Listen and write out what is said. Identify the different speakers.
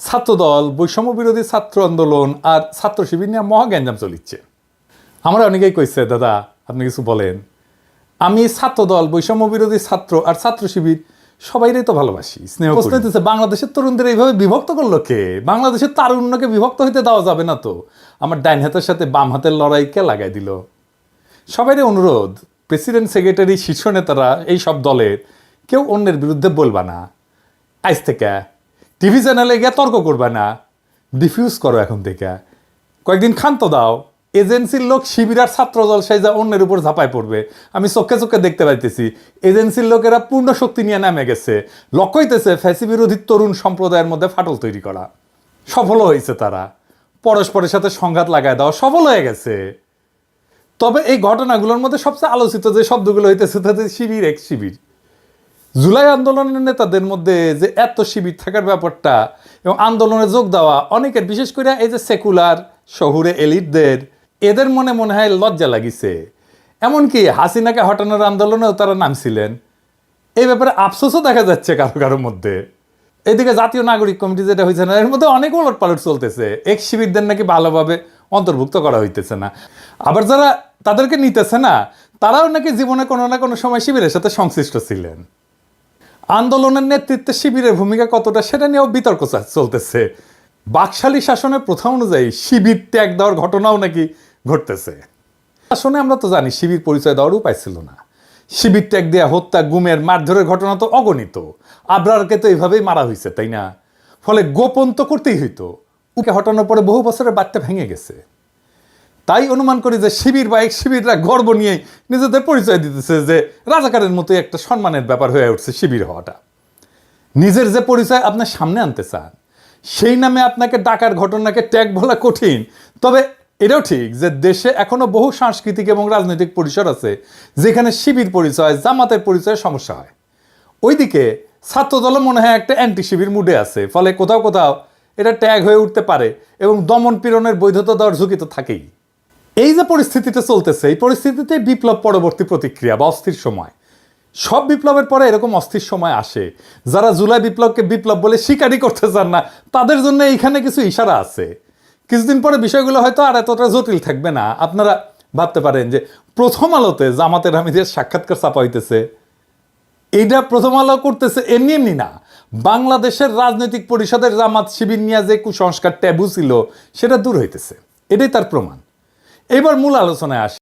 Speaker 1: ছাত্রদল, বৈষম্য বিরোধী ছাত্র আন্দোলন আর ছাত্র শিবির নিয়ে মহা গ্যাঞ্জাম চলিচ্ছে। আমরা অনেকেই কইছে, দাদা আপনি কিছু বলেন। আমি ছাত্রদল, বৈষম্য বিরোধী ছাত্র আর ছাত্র শিবির সবাইরাই তো ভালোবাসি, স্নেহ করি। বাংলাদেশের তরুণদের এইভাবে বিভক্ত করলো কে? বাংলাদেশের তারুণ্যকে বিভক্ত হইতে দেওয়া যাবে না তো। আমার ডাইন হাতের সাথে বাম হাতের লড়াই কে লাগাই দিল? সবাইরই অনুরোধ, প্রেসিডেন্ট, সেক্রেটারি, শীর্ষ নেতারা এই সব দলের কেউ অন্যের বিরুদ্ধে বলবা না। আজ থেকে টিভি চ্যানেলে গিয়ে তর্ক করবে না, ডিফিউজ করো এখন থেকে। কয়েকদিন ক্ষান্ত দাও। এজেন্সির লোক শিবির আর ছাত্রদল সাইজা অন্যের উপর ঝাঁপায় পড়বে। আমি চোখে চোখে দেখতে পাইতেছি এজেন্সির লোকেরা পূর্ণ শক্তি নিয়ে নামে গেছে। লক্ষ্য হইতেছে ফ্যাসি বিরোধী তরুণ সম্প্রদায়ের মধ্যে ফাটল তৈরি করা। সফল হয়েছে তারা, পরস্পরের সাথে সংঘাত লাগায় দেওয়া সফল হয়ে গেছে। তবে এই ঘটনাগুলোর মধ্যে সবচেয়ে আলোচিত যে শব্দগুলো হইতেছে তাতে শিবির এক শিবির। জুলাই আন্দোলনের নেতাদের মধ্যে যে এত শিবির থাকার ব্যাপারটা এবং আন্দোলনে যোগ দেওয়া অনেকের, বিশেষ করে এই যে সেকুলার শহুরে এলিটদের, এদের মনে মনে হয় লজ্জা লাগিছে। এমনকি হাসিনাকে হটানোর আন্দোলনেও তারা নামছিলেন। এই ব্যাপারে আফসোসও দেখা যাচ্ছে কারো কারোর মধ্যে। এদিকে জাতীয় নাগরিক কমিটি যেটা হয়েছে না, এর মধ্যে অনেক উলট পালট চলতেছে। এক শিবিরদের নাকি ভালোভাবে অন্তর্ভুক্ত করা হইতেছে না। আবার যারা তাদেরকে নিতেছে না, তারাও নাকি জীবনে কোনো না কোনো সময় শিবিরের সাথে সংশ্লিষ্ট ছিলেন। আন্দোলনের নেতৃত্বে শিবিরের ভূমিকা কতটা, সেটা নিয়েও বিতর্ক চলতেছে। বাকশালী শাসনের প্রথা অনুযায়ী শিবির ত্যাগ দেওয়ার ঘটনাও নাকি ঘটতেছে। শাসনে আমরা তো জানি শিবির পরিচয় দেওয়ার উপায় ছিল না। শিবির ত্যাগ দেওয়া, হত্যা, গুমের, মারধরের ঘটনা তো অগণিত। আবরারকে তো এইভাবেই মারা হয়েছে, তাই না? ফলে গোপন তো করতেই হইতো। ওকে হটানোর পরে বহু বছরের বার্তা ভেঙে গেছে। তাই অনুমান করি যে শিবির বা এক শিবিররা গর্ব নিয়ে নিজেদের পরিচয় দিতেছে যে রাজাকারের মতো একটা সম্মানের ব্যাপার হয়ে উঠছে শিবির হওয়াটা। নিজের যে পরিচয় আপনার সামনে আনতে চান, সেই নামে আপনাকে ডাকার ঘটনাকে ট্যাগ বলা কঠিন। তবে এটাও ঠিক যে দেশে এখনো বহু সাংস্কৃতিক এবং রাজনৈতিক পরিসর আছে যেখানে শিবির পরিচয়, জামাতের পরিচয়ে সমস্যা হয়। ওইদিকে ছাত্রদলও মনে হয় একটা অ্যান্টি শিবির মুডে আছে। ফলে কোথাও কোথাও এটা ট্যাগ হয়ে উঠতে পারে এবং দমন পীড়নের বৈধতা দেওয়ার ঝুঁকি তো থাকেই। এই যে পরিস্থিতিটা চলতেছে, এই পরিস্থিতিতে বিপ্লব পরবর্তী প্রতিক্রিয়া বা অস্থির সময়। সব বিপ্লবের পরে এরকম অস্থির সময় আসে। যারা জুলাই বিপ্লবকে বিপ্লব বলে স্বীকারই করতে চান না, তাদের জন্য এইখানে কিছু ইশারা আছে। কিছুদিন পরে বিষয়গুলো হয়তো আর এতটা জটিল থাকবে না। আপনারা ভাবতে পারেন যে প্রথম আলোতে জামাতের আমিরের সাক্ষাৎকার ছাপা হইতেছে, এইটা প্রথম আলো করতেছে এমনি এমনি না। বাংলাদেশের রাজনৈতিক পরিষদের জামাত শিবির নিয়ে যে কুসংস্কার ট্যাবু ছিল সেটা দূর হইতেছে, এটাই তার প্রমাণ। এবার মূল আলোচনায় আসে।